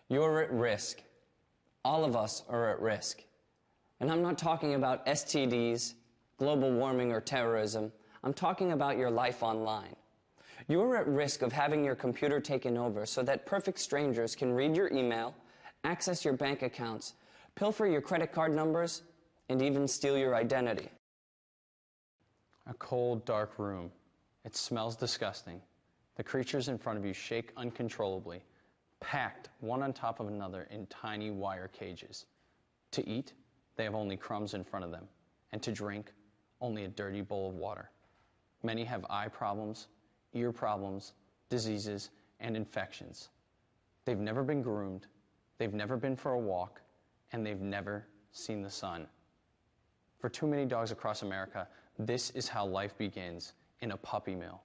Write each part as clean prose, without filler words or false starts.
You're at risk. All of us are at risk. And I'm not talking about STDs, global warming, or terrorism. I'm talking about your life online. You're at risk of having your computer taken over so that perfect strangers can read your email, access your bank accounts, pilfer your credit card numbers, and even steal your identity. A cold, dark room. It smells disgusting. The creatures in front of you shake uncontrollably, packed one on top of another in tiny wire cages. To eat, they have only crumbs in front of them, and to drink, only a dirty bowl of water. Many have eye problems, ear problems, diseases, and infections. They've never been groomed, they've never been for a walk, and they've never seen the sun. For too many dogs across America, this is how life begins in a puppy mill.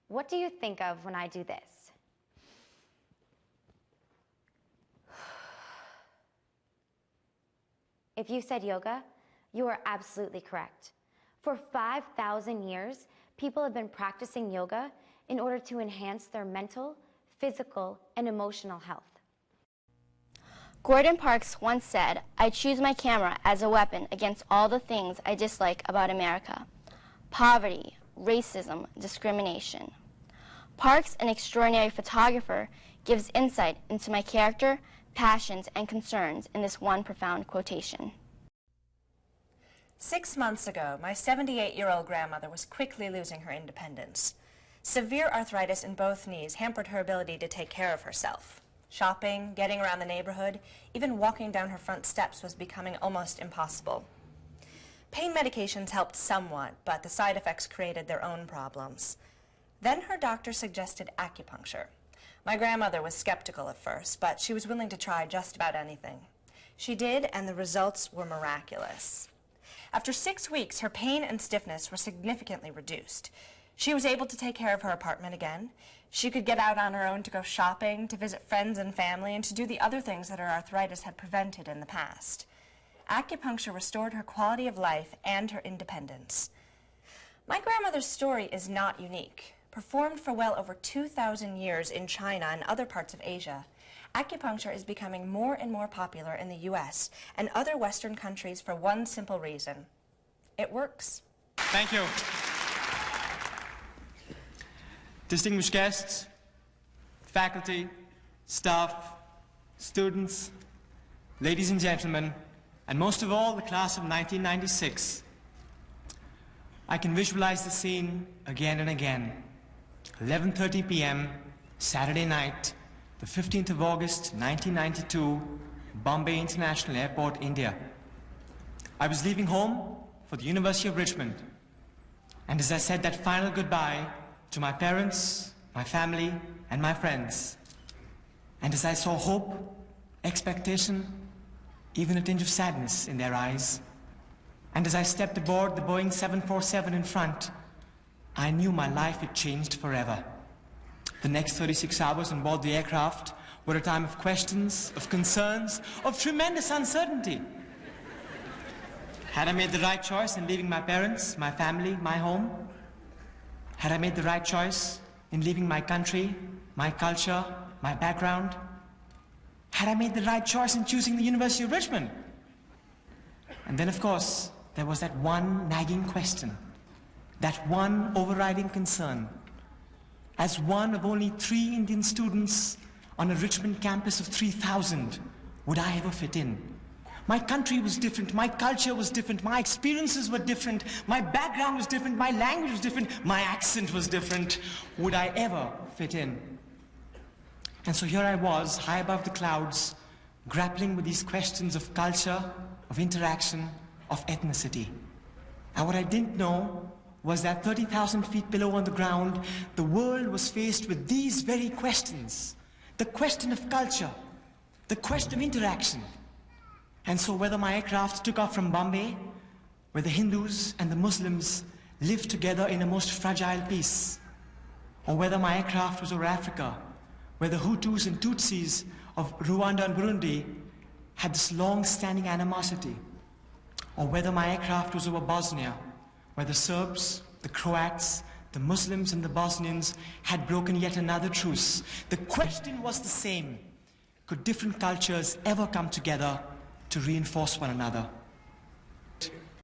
What do you think of when I do this? If you said yoga, you are absolutely correct. For 5,000 years, people have been practicing yoga in order to enhance their mental, physical, and emotional health. Gordon Parks once said, "I choose my camera as a weapon against all the things I dislike about America. Poverty, racism, discrimination." Parks, an extraordinary photographer, gives insight into my character, passions, and concerns in this one profound quotation. 6 months ago, my 78-year-old grandmother was quickly losing her independence. Severe arthritis in both knees hampered her ability to take care of herself. Shopping, getting around the neighborhood, even walking down her front steps was becoming almost impossible. Pain medications helped somewhat, but the side effects created their own problems. Then her doctor suggested acupuncture. My grandmother was skeptical at first, but she was willing to try just about anything. She did, and the results were miraculous. After 6 weeks, her pain and stiffness were significantly reduced. She was able to take care of her apartment again. She could get out on her own to go shopping, to visit friends and family, and to do the other things that her arthritis had prevented in the past. Acupuncture restored her quality of life and her independence. My grandmother's story is not unique. Performed for well over 2,000 years in China and other parts of Asia, acupuncture is becoming more and more popular in the US and other Western countries for one simple reason. It works. Thank you. Distinguished guests, faculty, staff, students, ladies and gentlemen, and most of all, the class of 1996. I can visualize the scene again and again. 11:30 p.m., Saturday night, the 15th of August, 1992, Bombay International Airport, India. I was leaving home for the University of Richmond, and as I said that final goodbye to my parents, my family, and my friends, and as I saw hope, expectation, even a tinge of sadness in their eyes, and as I stepped aboard the Boeing 747 in front, I knew my life had changed forever. The next 36 hours on board the aircraft were a time of questions, of concerns, of tremendous uncertainty. Had I made the right choice in leaving my parents, my family, my home? Had I made the right choice in leaving my country, my culture, my background? Had I made the right choice in choosing the University of Richmond? And then, of course, there was that one nagging question, that one overriding concern. As one of only 3 Indian students on a Richmond campus of 3,000, would I ever fit in? My country was different, my culture was different, my experiences were different, my background was different, my language was different, my accent was different. Would I ever fit in? And so here I was, high above the clouds, grappling with these questions of culture, of interaction, of ethnicity. And what I didn't know was that 30,000 feet below on the ground, the world was faced with these very questions. The question of culture, the question of interaction. And so whether my aircraft took off from Bombay, where the Hindus and the Muslims lived together in a most fragile peace, or whether my aircraft was over Africa, where the Hutus and Tutsis of Rwanda and Burundi had this long-standing animosity, or whether my aircraft was over Bosnia, where the Serbs, the Croats, the Muslims and the Bosnians had broken yet another truce. The question was the same. could different cultures ever come together to reinforce one another?